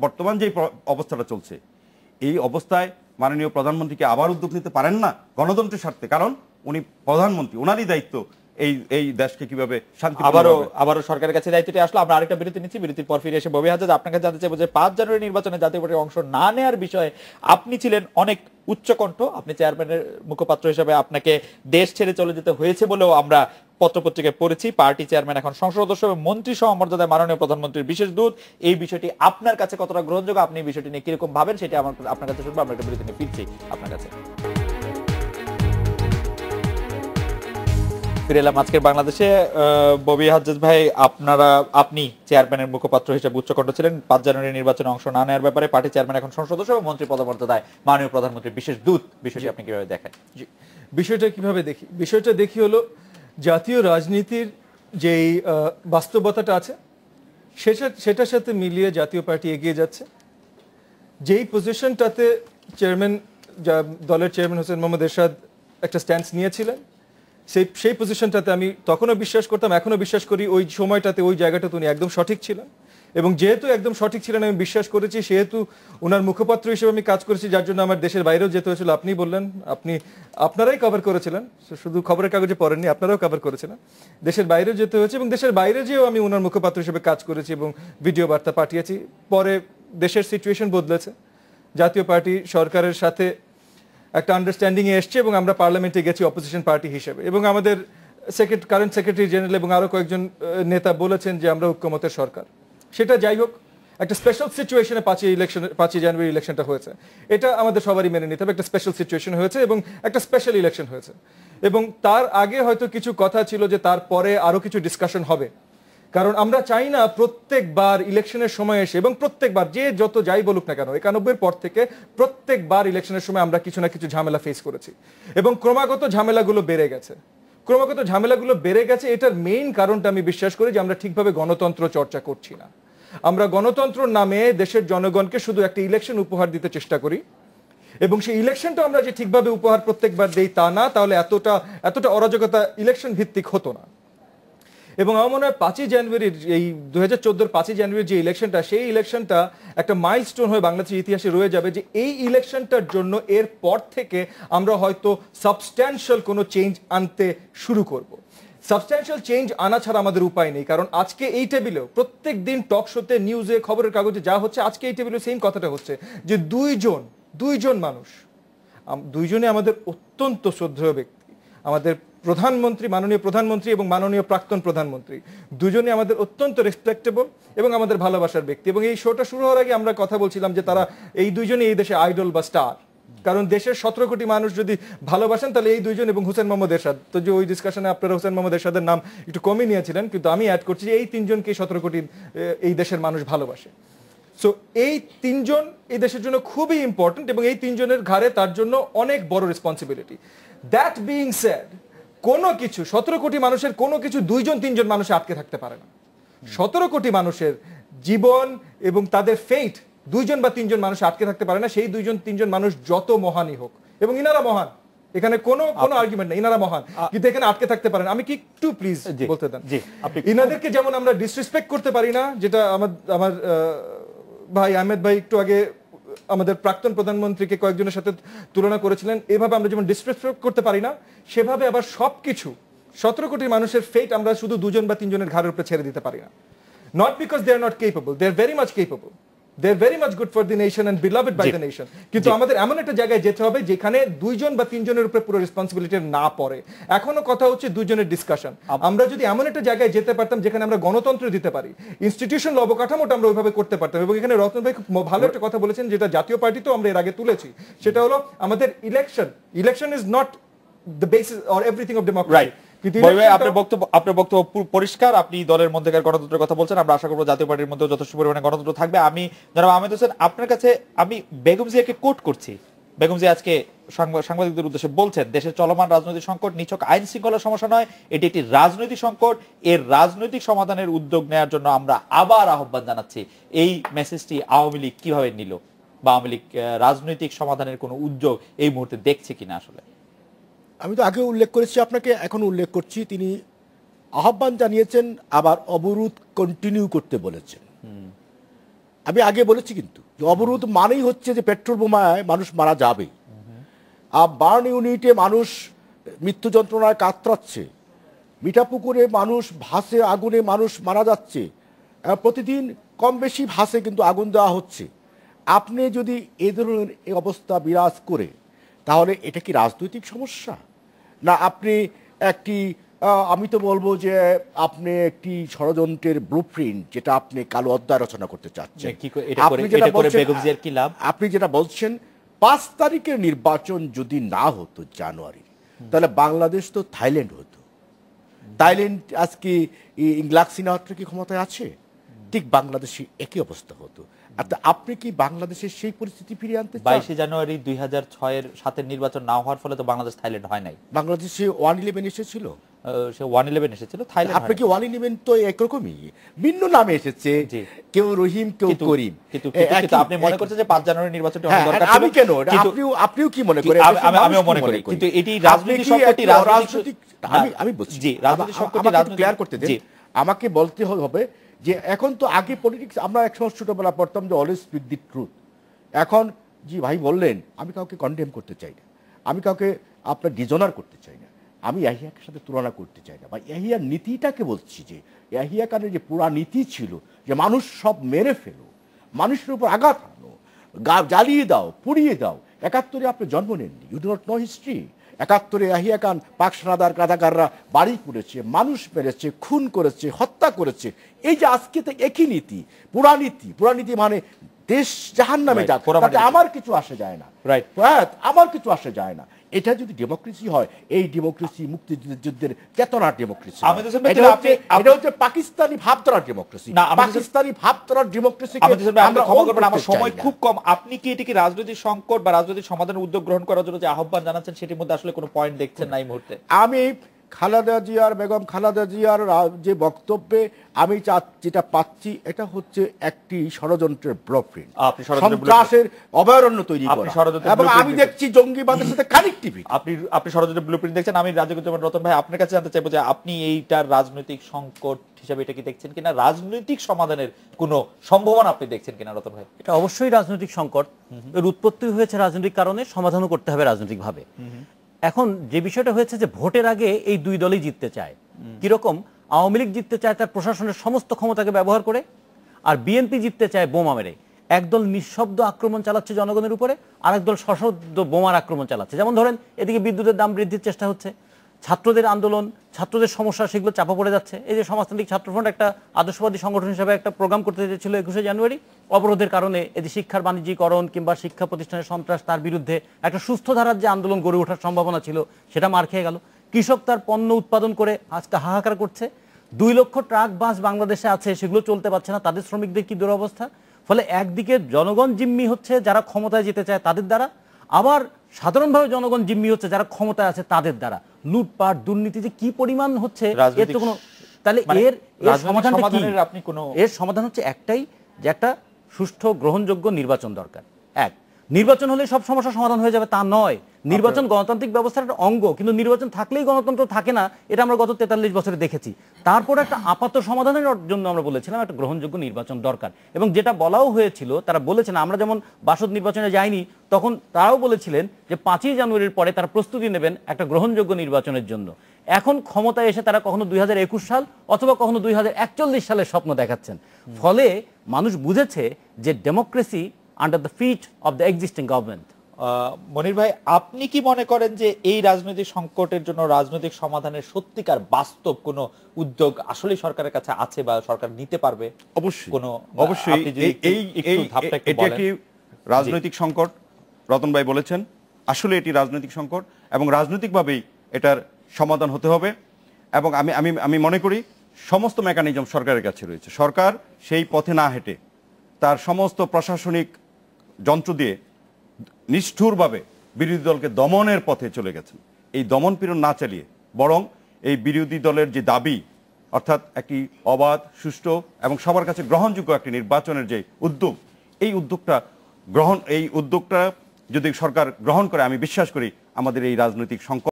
বর্তমান যে অবস্থাটা চলছে, এই অবস্থায় মাননীয় প্রধানমন্ত্রীকে আবার উদ্যোগ নিতে পারেন না গণতন্ত্রের স্বার্থে? কারণ উনি প্রধানমন্ত্রী, ওনারই দায়িত্ব এই দেশকে কিভাবে শান্তি। আবারও সরকারের কাছে দায়িত্বটি আসলো। আমরা আরেকটা বিরতি নিচ্ছি, বিরতির পর ফিরে এসে ববি হাজার আপনাকে জানতে চাইবো যে 5 জানুয়ারি নির্বাচনে জাতীয় পার্টির অংশ না নেওয়ার বিষয়ে আপনি ছিলেন অনেক উচ্চকণ্ঠ, আপনি চেয়ারম্যানের মুখপাত্র হিসেবে আপনাকে দেশ ছেড়ে চলে যেতে হয়েছে বলেও আমরা পত্রপত্রিকায় পড়েছি। পার্টি চেয়ারম্যান এখন সংসদ সদস্য এবং মন্ত্রী সমমর্যাদায় মাননীয় প্রধানমন্ত্রীর বিশেষ দূত। এই বিষয়টি আপনার কাছে কতটা গ্রহণযোগ্য, আপনি এই বিষয়টি নিয়ে কিরকম ভাবেন, সেটা আপনার কাছে শুনবো। আমরা একটা বিরতি নিয়ে ফিরছি আপনার কাছে। ফিরে এলাম আজকের বাংলাদেশে। ববি হাজ্জাজ ভাই, আপনি চেয়ারম্যানের মুখপাত্র হিসেবে উচ্চকণ্ঠ ছিলেন 5 জানুয়ারি নির্বাচনে অংশ না নেওয়ার ব্যাপারে। পার্টি চেয়ারম্যান এখন সংসদ সদস্য এবং মন্ত্রী পদমর্যাদায় মাননীয় প্রধানমন্ত্রীর বিশেষ দূত। বিষয়টি আপনি কিভাবে দেখেন? বিষয়টা কিভাবে দেখি? বিষয়টা দেখি হলো জাতীয় রাজনীতির যেই বাস্তবতাটা আছে সেটার সাথে মিলিয়ে জাতীয় পার্টি এগিয়ে যাচ্ছে। যেই পজিশনটাতে দলের চেয়ারম্যান হোসেন মোহাম্মদ এরশাদ একটা স্ট্যান্স নিয়েছিলেন, সেই পজিশনটাতে আমি তখনও বিশ্বাস করতাম, এখনও বিশ্বাস করি। ওই সময়টাতে ওই জায়গাটাতে উনি একদম সঠিক ছিলেন, এবং যেহেতু একদম সঠিক ছিলেন আমি বিশ্বাস করেছি, সেহেতু ওনার মুখপাত্র হিসেবে আমি কাজ করেছি, যার জন্য আমার দেশের বাইরেও যেতে হয়েছিল। আপনি বললেন, আপনারাই কভার করেছিলেন, শুধু খবরের কাগজে পড়েননি, আপনারাও কভার করেছিলেন। দেশের বাইরেও যেতে হয়েছে, এবং দেশের বাইরে যেও আমি ওনার মুখপাত্র হিসেবে কাজ করেছি এবং ভিডিও বার্তা পাঠিয়েছি। পরে দেশের সিচুয়েশন বদলেছে, জাতীয় পার্টি সরকারের সাথে একটা আন্ডারস্ট্যান্ডিংয়ে এসছে, এবং আমরা পার্লামেন্টে গেছি অপোজিশন পার্টি হিসেবে, এবং আমাদের কারেন্ট সেক্রেটারি জেনারেল এবং আরও কয়েকজন নেতা বলেছেন যে আমরা ঐক্যমতের সরকার। সেটা যাই হোক, একটা স্পেশাল সিচুয়েশনে 5 জানুয়ারি ইলেকশনটা হয়েছে, এটা আমাদের সবারই মেনে নিতে হবে। একটা স্পেশাল সিচুয়েশন হয়েছে এবং একটা স্পেশাল ইলেকশন হয়েছে, এবং তার আগে হয়তো কিছু কথা ছিল যে তারপরে আরও কিছু ডিসকাশন হবে। কারণ আমরা চাই না প্রত্যেকবার ইলেকশনের সময় এসে, এবং প্রত্যেকবার যে যত যাই বলুক না কেন, 91 পর থেকে প্রত্যেকবার ইলেকশনের সময় আমরা কিছু না কিছু ঝামেলা ফেস করেছি, এবং ক্রমাগত ঝামেলাগুলো বেড়ে গেছে। এটার মেইন কারণটা আমি বিশ্বাস করি যে আমরা ঠিকভাবে গণতন্ত্র চর্চা করছি না। আমরা গণতন্ত্রের নামে দেশের জনগণকে শুধু একটা ইলেকশন উপহার দিতে চেষ্টা করি, এবং সেই ইলেকশনটা আমরা যে ঠিকভাবে উপহার প্রত্যেকবার দেই তা না, তাহলে এতটা অরাজকতা ইলেকশন ভিত্তিক হতো না। এবং আমার মনে হয় 5 জানুয়ারির এই 2014 5 জানুয়ারির যে ইলেকশনটা, সেই ইলেকশনটা একটা মাইলস্টোন হয়ে বাংলাদেশের ইতিহাসে রয়ে যাবে, যে এই ইলেকশনটার জন্য এর পর থেকে আমরা হয়তো সাবস্ট্যান্সিয়াল কোনো চেঞ্জ আনতে শুরু করব। সাবস্ট্যান্সিয়াল চেঞ্জ আনা ছাড়া আমাদের উপায় নেই, কারণ আজকে এই টেবিলেও প্রত্যেক দিন টক শোতে, নিউজে, খবরের কাগজে যা হচ্ছে, আজকে এই টেবিলেও সেম কথাটা হচ্ছে যে দুইজন মানুষ, দুইজনে আমাদের অত্যন্ত শ্রদ্ধেয় ব্যক্তি, আমাদের প্রধানমন্ত্রী, মাননীয় প্রধানমন্ত্রী এবং মাননীয় প্রাক্তন প্রধানমন্ত্রী, দুজনে আমাদের অত্যন্ত রেসপেক্টেবল এবং আমাদের ভালোবাসার ব্যক্তি। এবং এই শোটা শুরু হওয়ার আগে আমরা কথা বলছিলাম যে তারা এই দুইজনই এই দেশে আইডল বা স্টার, কারণ দেশের 17 কোটি মানুষ যদি ভালোবাসেন তাহলে এই দুইজন এবং হোসেন মোহাম্মদ এরশাদ। তো যে ওই ডিসকাশনে আপনারা হোসেন মোহাম্মদ এরশাদের নাম একটু কমই নিয়েছিলেন, কিন্তু আমি অ্যাড করছি যে এই 3 জনকে 17 কোটি এই দেশের মানুষ ভালোবাসে। সো এই 3 জন এই দেশের জন্য খুবই ইম্পর্টেন্ট, এবং এই 3 জনের ঘাড়ে তার জন্য অনেক বড় রেসপন্সিবিলিটি। দ্যাট বিং সেড, কোনো কিছু 17 কোটি মানুষের কোনো কিছু 2-3 জন মানুষে আটকে থাকতে পারে না। 17 কোটি মানুষের জীবন এবং তাদের ফেট 2 জন বা 3 জন মানুষ আটকে থাকতে পারে না। সেই 2-3 জন মানুষ যত মহানই হোক, এবং ইনারা মহান, এখানে কোনো আর্গুমেন্ট নেই, ইনারা মহান, কিন্তু এখানে আটকে থাকতে পারেন। আমি কি একটু প্লিজ বলতে দেন, ইনাদেরকে যেমন আমরা ডিসরেসপেক্ট করতে পারি না, যেটা আমার ভাই আহমেদ ভাই একটু আগে আমাদের প্রাক্তন প্রধানমন্ত্রীকে কয়েকজনের সাথে তুলনা করেছিলেন, এভাবে আমরা যেমন ডিসরেসপেক্ট করতে পারি না, সেভাবে আবার সবকিছু 17 কোটি মানুষের ফেট আমরা শুধু 2 জন বা 3 জনের ঘাড়ের উপরে ছেড়ে দিতে পারি না। Not because they are not capable, they are very much capable, they are very much good for the nation and beloved by the nation, কিন্তু আমাদের এমন একটা জায়গায় যেতে হবে যেখানে 2 জন বা 3 জনের উপরে পুরো রেসপন্সিবিলিটি না পড়ে। এখনো কথা হচ্ছে 2 জনের ডিসকাশন। আমরা যদি এমন একটা জায়গায় যেতে পারতাম যেখানে আমরা গণতন্ত্র দিতে পারি, ইনস্টিটিউশন অবকাঠামোটা আমরা ওইভাবে করতে পারতাম। এবং এখানে রতন ভাই খুব ভালো একটা কথা বলেছেন, যেটা জাতীয় পার্টিতেও আমরা এর আগে তুলেছি, সেটা হলো আমাদের election is not the basis or everything of democracy. আপনার বক্তব্য পরিষ্কার, আপনি দলের মধ্যেকার গণতন্ত্রের কথা বলছেন, আমরা আশা করবো জাতীয় পার্টির মধ্যে যথেষ্ট পরিমাণে গণতন্ত্র থাকবে। আমি জনাব আহমেদ হোসেন, আপনার কাছে আমি বেগম জিয়াকে কোট করছি। বেগম জিয়া আজকে সাংবাদিকদের উদ্দেশ্যে বলছেন, দেশের চলমান রাজনৈতিক সংকট নিছক আইন শৃঙ্খলার সমস্যা নয়, এটি একটি রাজনৈতিক সংকট, এর রাজনৈতিক সমাধানের উদ্যোগ নেওয়ার জন্য আমরা আবার আহ্বান জানাচ্ছি। এই মেসেজটি আওয়ামী লীগ কিভাবে নিল, বা আওয়ামী লীগ রাজনৈতিক সমাধানের কোনো উদ্যোগ এই মুহূর্তে দেখছে কিনা? আসলে আমি তো আগে উল্লেখ করেছি, আপনাকে এখন উল্লেখ করছি, তিনি আহ্বান জানিয়েছেন, আবার অবরোধ কন্টিনিউ করতে বলেছেন। আমি আগে বলেছি কিন্তু যে অবরোধ মানেই হচ্ছে যে পেট্রোল বোমায় মানুষ মারা যাবে। আর বার্ন ইউনিটে মানুষ মৃত্যু যন্ত্রণায় কাতরাচ্ছে, মিঠাপুকুরে মানুষ ভাসে আগুনে মানুষ মারা যাচ্ছে, প্রতিদিন কম বেশি ভাসে কিন্তু আগুন দেওয়া হচ্ছে। আপনি যদি এ ধরনের এই অবস্থা বিরাজ করে, তাহলে এটা কি রাজনৈতিক সমস্যা, না আপনি একটি আমি তো বলবো যে আপনি একটি ষড়যন্ত্রের ব্লুপ্রিন্ট, যেটা আপনি কালো অধ্যায় রচনা করতে চাচ্ছেন। আপনি যেটা বলছেন 5 তারিখের নির্বাচন যদি না হতো জানুয়ারি, তাহলে বাংলাদেশ তো থাইল্যান্ড হতো। থাইল্যান্ড আজকে ইংলাক সিনাওয়াত্রা কি ক্ষমতায় আছে? ঠিক বাংলাদেশে একই অবস্থা হতো। আপনি কি বাংলাদেশের সেই পরিস্থিতি ফিরিয়ে আনতে চান? 22 জানুয়ারি 2006 এর 7 নির্বাচন না হওয়ার ফলে তো বাংলাদেশ থাইল্যান্ড হয় নাই। বাংলাদেশে 111 এসেছিল, সে 111 এসেছিল, থাইল্যান্ড আপনি কি 111 তো একরকমই ভিন্ন নামে এসেছে, কেউ রহিম কেউ করিম, কিন্তু আপনি মনে করছেন যে 5 জানুয়ারি নির্বাচনটা হওয়া দরকার ছিল। আমি কেন, আপনিও কি মনে করেন? আমিও মনে করি, কিন্তু এটি রাজনীতি সংকটই রাজনীতি। আমি বলছি জি, রাজনীতি সংকটই রাজনীতি। ক্লিয়ার করতে দেন। আমাকে বলতে হবে যে এখন তো আগে পলিটিক্স আমরা একসময় ছোটবেলা পড়তাম যে অলওয়েজ স্পিক দি ট্রুথ। এখন জি ভাই বললেন, আমি কাউকে কন্ডেম করতে চাই না, আমি কাউকে আপনার ডিজনার করতে চাই না, আমি ইয়াহিয়ার সাথে তুলনা করতে চাই না, বা ইয়াহিয়ার নীতিটাকে বলছি যে ইয়াহিয়া খানের যে পুরা নীতি ছিল যে মানুষ সব মেরে ফেলো, মানুষের উপর আঘাত আনো, জ্বালিয়ে দাও, পুড়িয়ে দাও। 71-এ আপনি জন্ম নেননি, you do not know history. 71-এ ইয়াহিয়া খান পাক সেনাদার রাজাকাররা বাড়ি পুড়েছে, মানুষ মেরেছে, খুন করেছে, হত্যা করেছে। এই যে আজকে তো একই নীতি, পুরা নীতি মানে দেশ জাহান্নামে যাক, তাতে আমার কিছু আসে যায় না, আমার কিছু আসে যায় না। এটা যদি ডেমোক্রেসি হয়, এই ডেমোক্রেসি মুক্তিযুদ্ধের চেতনার ডেমোক্রেসি, এটা হচ্ছে পাকিস্তানি ভাবধারার ডেমোক্রেসি। পাকিস্তানি ভাবধারার ডেমোক্রেসি আমরা ক্ষমা করবেন, আমার সময় খুব কম। আপনি কি এটিকে রাজনৈতিক সংকট বা রাজনৈতিক সমাধানের উদ্যোগ গ্রহণ করার জন্য যে আহ্বান জানাচ্ছেন, সেটির মধ্যে আসলে কোনো পয়েন্ট দেখছেন না এই মুহূর্তে? আমি বেগম খালেদা জিয়ার যে বক্তব্যে আমি যেটা পাচ্ছি, এটা হচ্ছে একটি ষড়যন্ত্রের ব্লুপ্রিন্ট, সন্ত্রাসের অভয়ারণ্য তৈরি করা, এবং আমি দেখছি জঙ্গিবাদের সাথে কানেক্টিভিটি। আপনি ষড়যন্ত্রের ব্লুপ্রিন্ট দেখছেন। আমি রাজীবুজ্জামান রতন ভাই আপনার কাছে জানতে চাইবো যে আপনি এইটার রাজনৈতিক সংকট হিসেবে এটা কি দেখছেন কিনা, রাজনৈতিক সমাধানের কোনো সম্ভাবনা আপনি দেখছেন কিনা রতন ভাই? এটা অবশ্যই রাজনৈতিক সংকট, এর উৎপত্তি হয়েছে রাজনৈতিক কারণে, সমাধানও করতে হবে রাজনৈতিকভাবে। এখন যে বিষয়টা হয়েছে যে ভোটের আগে এই দুই দলই জিততে চায়। কিরকম? আওয়ামী লীগ জিততে চায় তার প্রশাসনের সমস্ত ক্ষমতাকে ব্যবহার করে, আর বিএনপি জিততে চায় বোমা মেরে। একদল নিঃশব্দ আক্রমণ চালাচ্ছে জনগণের উপরে, আর একদল সশব্দ বোমার আক্রমণ চালাচ্ছে। যেমন ধরেন, এদিকে বিদ্যুতের দাম বৃদ্ধির চেষ্টা হচ্ছে, ছাত্রদের আন্দোলন, ছাত্রদের সমস্যা, সেগুলো চাপা পড়ে যাচ্ছে। এই যে সমাজতান্ত্রিক ছাত্রফ্রন্ট একটা আদর্শবাদী সংগঠন হিসেবে একটা প্রোগ্রাম করতে চেয়েছিল 21শে জানুয়ারি, অবরোধের কারণে এই যে শিক্ষার বাণিজ্যিকরণ কিংবা শিক্ষা প্রতিষ্ঠানের সন্ত্রাস, তার বিরুদ্ধে একটা সুস্থ ধারার যে আন্দোলন গড়ে ওঠার সম্ভাবনা ছিল, সেটা মার খেয়ে গেল। কৃষক তার পণ্য উৎপাদন করে আজকে হাহাকার করছে। 2 লক্ষ ট্রাক বাস বাংলাদেশে আছে, সেগুলো চলতে পারছে না, তাদের শ্রমিকদের কি দুরবস্থা। ফলে একদিকে জনগণ জিম্মি হচ্ছে যারা ক্ষমতায় যেতে চায় তাদের দ্বারা, আবার সাধারণভাবে জনগণ জিম্মি হচ্ছে যারা ক্ষমতায় আছে তাদের দ্বারা। লুটপাট, দুর্নীতি যে কি পরিমাণ হচ্ছে, এর তো কোনো, তাহলে এর সমাধান হচ্ছে একটাই, যে একটা সুষ্ঠু গ্রহণযোগ্য নির্বাচন দরকার। নির্বাচন হলে সব সমস্যা সমাধান হয়ে যাবে তা নয়। নির্বাচন গণতান্ত্রিক ব্যবস্থার একটা অঙ্গ, কিন্তু নির্বাচন থাকলেই গণতন্ত্র থাকে না, এটা আমরা গত 43 বছরে দেখেছি। তারপর একটা আপাত সমাধানের জন্য আমরা বলেছিলাম একটা গ্রহণযোগ্য নির্বাচন দরকার, এবং যেটা বলাও হয়েছিল, তারা বলেছেন, আমরা যেমন বাসদ নির্বাচনে যাইনি, তখন তারাও বলেছিলেন যে 5ই জানুয়ারির পরে তারা প্রস্তুতি নেবেন একটা গ্রহণযোগ্য নির্বাচনের জন্য। এখন ক্ষমতায় এসে তারা কখনো 2021 সাল অথবা কখনো 2041 সালের স্বপ্ন দেখাচ্ছেন। ফলে মানুষ বুঝেছে যে democracy under the feet of the existing government. Monir ভাই, আপনি কি মনে করেন যে এই রাজনৈতিক সংকটের জন্য রাজনৈতিক সমাধানের সত্যিকার বাস্তব কোনো উদ্যোগ আসলে সরকারের কাছে আছে বা সরকার নিতে পারবে? অবশ্যই এটি একটি রাজনৈতিক সংকট, রতন ভাই বলেছেন, আসলে এটি রাজনৈতিক সংকট, এবং রাজনৈতিকভাবেই এটার সমাধান হতে হবে। এবং আমি মনে করি সমস্ত মেকানিজম সরকারের কাছে রয়েছে। সরকার সেই পথে না হেঁটে তার সমস্ত প্রশাসনিক যন্ত্র দিয়ে নিষ্ঠুরভাবে বিরোধী দলকে দমনের পথে চলে গেছেন। এই দমন পীড়ন না চালিয়ে বরং এই বিরোধী দলের যে দাবি, অর্থাৎ একটি অবাধ, সুষ্ঠু এবং সবার কাছে গ্রহণযোগ্য একটি নির্বাচনের যে উদ্যোগ, এই উদ্যোগটা যদি সরকার গ্রহণ করে, আমি বিশ্বাস করি আমাদের এই রাজনৈতিক সংকট